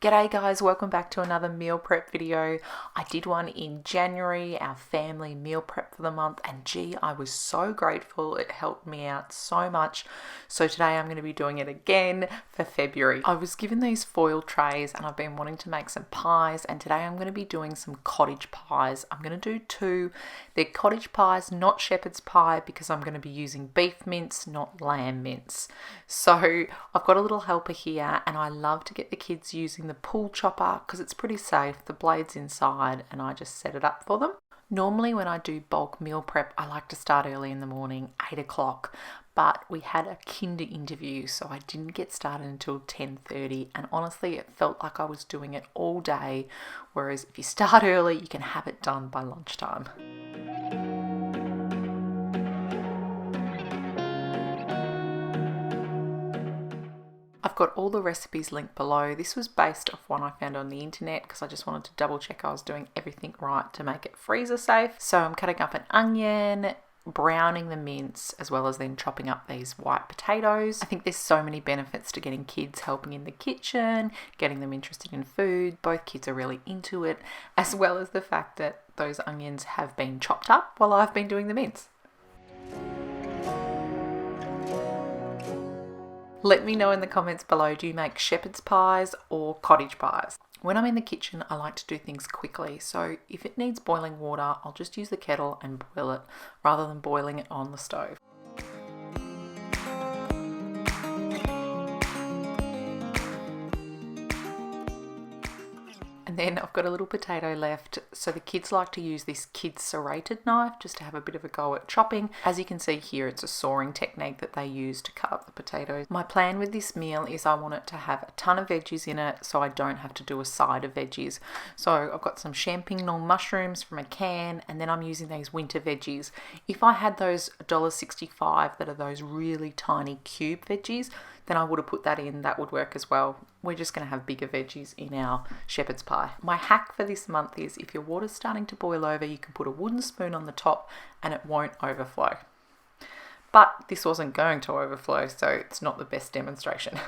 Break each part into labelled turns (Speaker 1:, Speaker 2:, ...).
Speaker 1: G'day guys, welcome back to another meal prep video. I did one in January, our family meal prep for the month, and gee, I was so grateful. It helped me out so much. So today I'm going to be doing it again for February. I was given these foil trays and I've been wanting to make some pies, and today I'm going to be doing some cottage pies. I'm going to do two. They're cottage pies, not shepherd's pie, because I'm going to be using beef mince, not lamb mince. So I've got a little helper here, and I love to get the kids using the pull chopper because it's pretty safe. The blade's inside and I just set it up for them. Normally when I do bulk meal prep, I like to start early in the morning, 8 o'clock, but we had a kinder interview, so I didn't get started until 10:30, and honestly it felt like I was doing it all day, whereas if you start early you can have it done by lunchtime. I've got all the recipes linked below. This was based off one I found on the internet because I just wanted to double check I was doing everything right to make it freezer safe. So I'm cutting up an onion, browning the mince, as well as then chopping up these white potatoes. I think there's so many benefits to getting kids helping in the kitchen, getting them interested in food. Both kids are really into it, as well as the fact that those onions have been chopped up while I've been doing the mince. Let me know in the comments below, do you make shepherd's pies or cottage pies? When I'm in the kitchen, I like to do things quickly. So if it needs boiling water, I'll just use the kettle and boil it rather than boiling it on the stove. And then I've got a little potato left. So the kids like to use this kids serrated knife just to have a bit of a go at chopping. As you can see here, it's a sawing technique that they use to cut up the potatoes. My plan with this meal is I want it to have a ton of veggies in it so I don't have to do a side of veggies. So I've got some champignon mushrooms from a can, and then I'm using these winter veggies. If I had those $1.65 that are those really tiny cube veggies, then I would have put that in. That would work as well. We're just going to have bigger veggies in our shepherd's pie. My hack for this month is if your water's starting to boil over, you can put a wooden spoon on the top and it won't overflow. But this wasn't going to overflow, so it's not the best demonstration.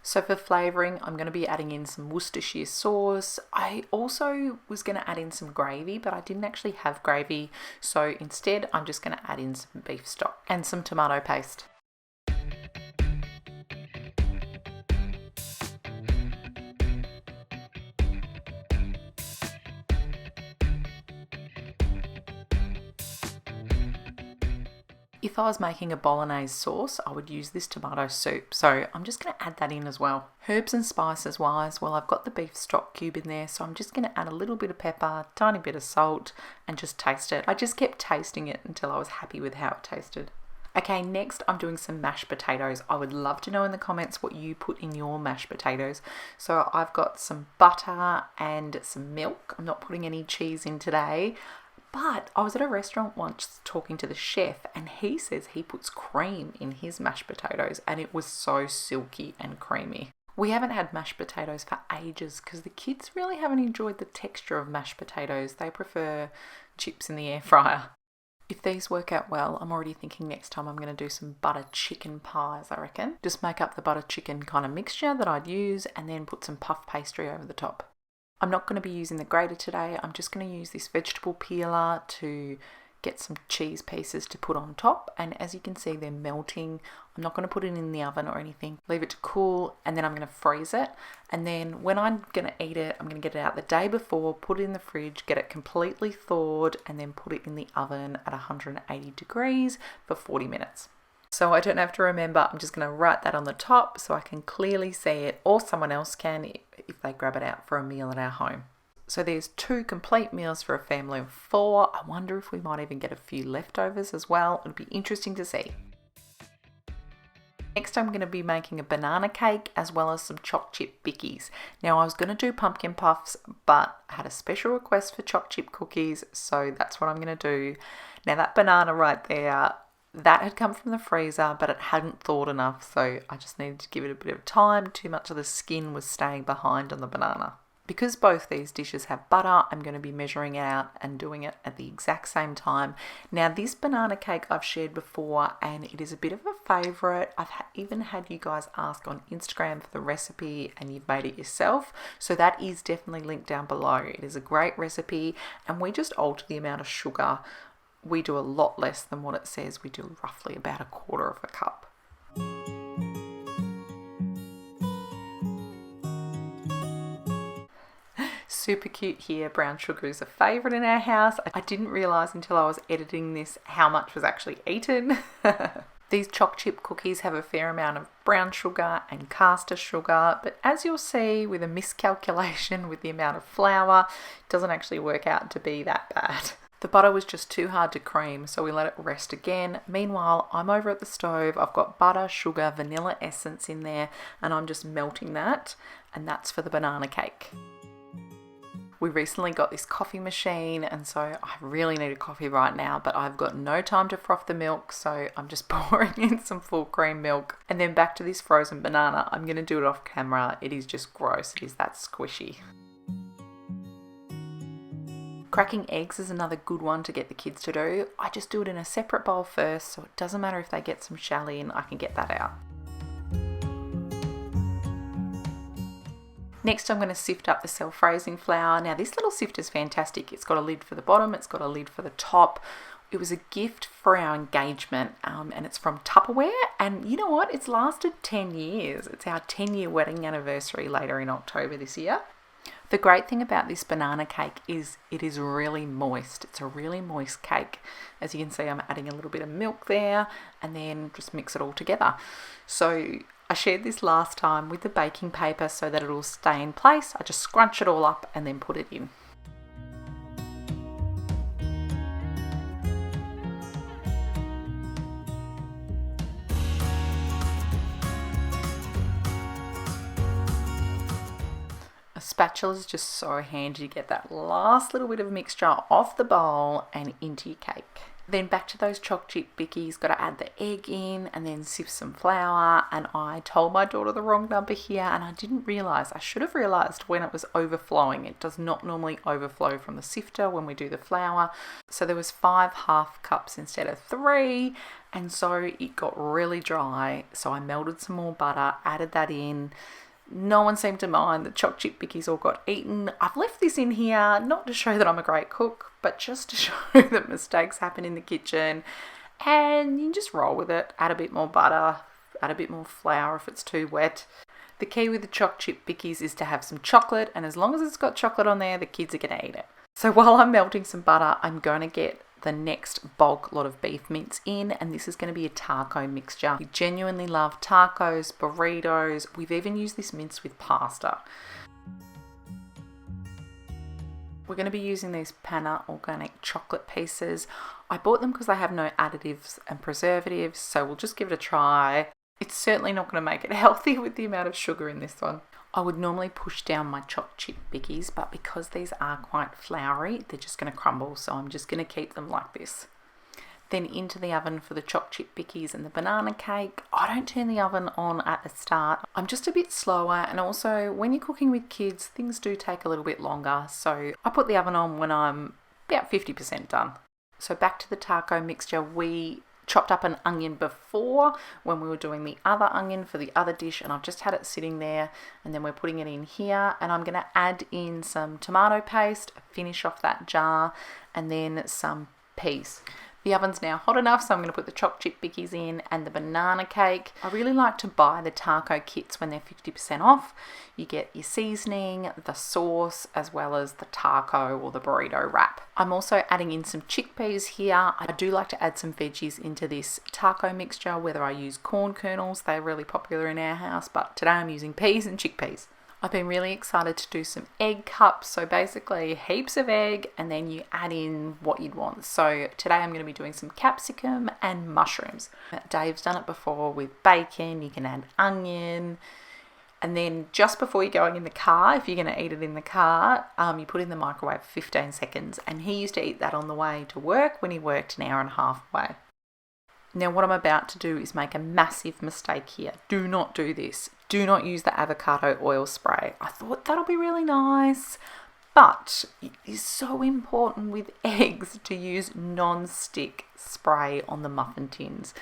Speaker 1: So for flavouring, I'm going to be adding in some Worcestershire sauce. I also was going to add in some gravy, but I didn't actually have gravy. So instead, I'm just going to add in some beef stock and some tomato paste. If I was making a bolognese sauce, I would use this tomato soup. So I'm just going to add that in as well. Herbs and spices wise, well, I've got the beef stock cube in there, so I'm just going to add a little bit of pepper, tiny bit of salt, and just taste it. I just kept tasting it until I was happy with how it tasted. Okay, next I'm doing some mashed potatoes. I would love to know in the comments what you put in your mashed potatoes. So I've got some butter and some milk. I'm not putting any cheese in today. But I was at a restaurant once talking to the chef, and he says he puts cream in his mashed potatoes, and it was so silky and creamy. We haven't had mashed potatoes for ages because the kids really haven't enjoyed the texture of mashed potatoes. They prefer chips in the air fryer. If these work out well, I'm already thinking next time I'm going to do some butter chicken pies, I reckon. Just make up the butter chicken kind of mixture that I'd use and then put some puff pastry over the top. I'm not going to be using the grater today. I'm just going to use this vegetable peeler to get some cheese pieces to put on top. And as you can see, they're melting. I'm not going to put it in the oven or anything. Leave it to cool, and then I'm going to freeze it. And then when I'm going to eat it, I'm going to get it out the day before, put it in the fridge, get it completely thawed, and then put it in the oven at 180 degrees for 40 minutes. So I don't have to remember, I'm just going to write that on the top so I can clearly see it, or someone else can if they grab it out for a meal at our home. So there's 2 complete meals for a family of 4. I wonder if we might even get a few leftovers as well. It'll be interesting to see. Next I'm going to be making a banana cake as well as some choc chip bickies. Now I was going to do pumpkin puffs, but I had a special request for choc chip cookies, so that's what I'm going to do. Now that banana right there, that had come from the freezer, but it hadn't thawed enough, so I just needed to give it a bit of time. Too much of the skin was staying behind on the banana. Because both these dishes have butter, I'm going to be measuring it out and doing it at the exact same time. Now, this banana cake I've shared before, and it is a bit of a favourite. I've even had you guys ask on Instagram for the recipe, and you've made it yourself. So that is definitely linked down below. It is a great recipe, and we just alter the amount of sugar. We do a lot less than what it says. We do roughly about 1/4 cup. Super cute here. Brown sugar is a favourite in our house. I didn't realise until I was editing this how much was actually eaten. These choc chip cookies have a fair amount of brown sugar and caster sugar, but as you'll see with a miscalculation with the amount of flour, it doesn't actually work out to be that bad. The butter was just too hard to cream, so we let it rest again. Meanwhile, I'm over at the stove. I've got butter, sugar, vanilla essence in there, and I'm just melting that, and that's for the banana cake. We recently got this coffee machine, and so I really need a coffee right now, but I've got no time to froth the milk, so I'm just pouring in some full cream milk. And then back to this frozen banana. I'm going to do it off camera. It is just gross. It is that squishy. Cracking eggs is another good one to get the kids to do. I just do it in a separate bowl first, so it doesn't matter if they get some shell in, I can get that out. Next, I'm going to sift up the self-raising flour. Now, this little sifter is fantastic. It's got a lid for the bottom, it's got a lid for the top. It was a gift for our engagement, and it's from Tupperware. And you know what? It's lasted 10 years. It's our 10-year wedding anniversary later in October this year. The great thing about this banana cake is it is really moist. It's a really moist cake. As you can see, I'm adding a little bit of milk there and then just mix it all together. So I shared this last time with the baking paper so that it'll stay in place. I just scrunch it all up and then put it in. A spatula is just so handy to get that last little bit of mixture off the bowl and into your cake. Then back to those choc chip bickies, got to add the egg in and then sift some flour, and I told my daughter the wrong number here and I didn't realise. I should have realised when it was overflowing. It does not normally overflow from the sifter when we do the flour. So there was 5 half cups instead of 3, and so it got really dry. So I melted some more butter, added that in. No one seemed to mind. The choc chip bickies all got eaten. I've left this in here not to show that I'm a great cook, but just to show that mistakes happen in the kitchen, and you can just roll with it. Add a bit more butter, add a bit more flour if it's too wet. The key with the choc chip bickies is to have some chocolate, and as long as it's got chocolate on there, the kids are going to eat it. So while I'm melting some butter, I'm going to get the next bulk lot of beef mince in, and this is going to be a taco mixture. We genuinely love tacos, burritos. We've even used this mince with pasta. We're going to be using these Panna organic chocolate pieces. I bought them because they have no additives and preservatives, so we'll just give it a try. It's certainly not going to make it healthy with the amount of sugar in this one. I would normally push down my choc chip bickies, but because these are quite floury, they're just going to crumble, so I'm just going to keep them like this. Then into the oven for the choc chip bickies and the banana cake. I don't turn the oven on at the start. I'm just a bit slower, and also when you're cooking with kids, things do take a little bit longer, so I put the oven on when I'm about 50% done. So back to the taco mixture. We chopped up an onion before when we were doing the other onion for the other dish, and I've just had it sitting there, and then we're putting it in here, and I'm going to add in some tomato paste, finish off that jar, and then some peas. The oven's now hot enough, so I'm going to put the choc chip bickies in and the banana cake. I really like to buy the taco kits when they're 50% off. You get your seasoning, the sauce, as well as the taco or the burrito wrap. I'm also adding in some chickpeas here. I do like to add some veggies into this taco mixture, whether I use corn kernels. They're really popular in our house, but today I'm using peas and chickpeas. I've been really excited to do some egg cups, so basically heaps of egg and then you add in what you'd want. So today I'm going to be doing some capsicum and mushrooms. Dave's done it before with bacon. You can add onion, and then just before you're going in the car, if you're going to eat it in the car, you put it in the microwave for 15 seconds, and he used to eat that on the way to work when he worked an hour and a half away. Now what I'm about to do is make a massive mistake here. Do not do this. Do not use the avocado oil spray. I thought that'll be really nice, but it is so important with eggs to use non-stick spray on the muffin tins.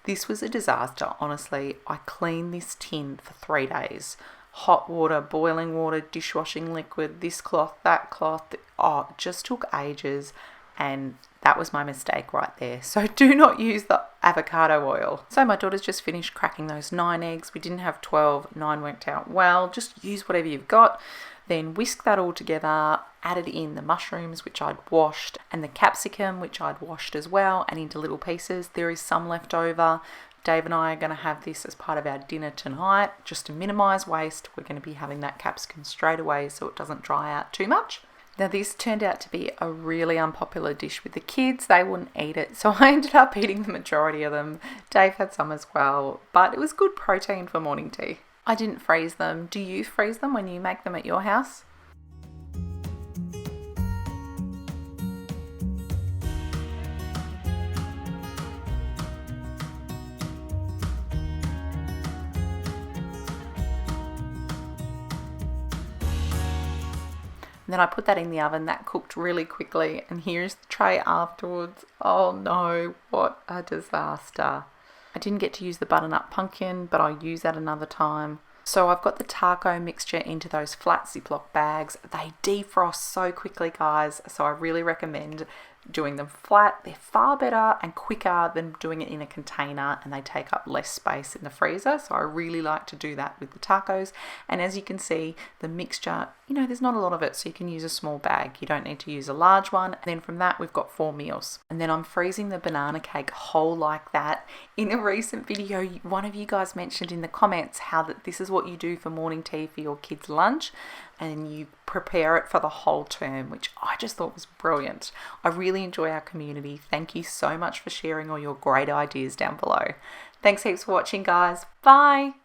Speaker 1: This was a disaster, honestly. I cleaned this tin for 3 days. Hot water, boiling water, dishwashing liquid, this cloth, that cloth. Oh, it just took ages, and that was my mistake right there. So do not use the avocado oil. So my daughter's just finished cracking those 9 eggs. We didn't have 12, 9 worked out well. Just use whatever you've got. Then whisk that all together, added in the mushrooms, which I'd washed, and the capsicum, which I'd washed as well, and into little pieces. There is some left over. Dave and I are going to have this as part of our dinner tonight. Just to minimise waste, we're going to be having that capsicum straight away so it doesn't dry out too much. Now this turned out to be a really unpopular dish with the kids. They wouldn't eat it, so I ended up eating the majority of them. Dave had some as well, but it was good protein for morning tea. I didn't freeze them. Do you freeze them when you make them at your house? And then I put that in the oven. That cooked really quickly, and here's the tray afterwards. Oh no, what a disaster. I didn't get to use the butternut pumpkin, but I'll use that another time. So I've got the taco mixture into those flat Ziploc bags. They defrost so quickly, guys, so I really recommend doing them flat. They're far better and quicker than doing it in a container, and they take up less space in the freezer. So I really like to do that with the tacos. And as you can see, the mixture, there's not a lot of it, so you can use a small bag. You don't need to use a large one. And then from that, we've got 4 meals. And then I'm freezing the banana cake whole like that. In a recent video, one of you guys mentioned in the comments how that this is what you do for morning tea for your kids' lunch, and you prepare it for the whole term, which I just thought was brilliant. I really enjoy our community. Thank you so much for sharing all your great ideas down below. Thanks heaps for watching, guys. Bye.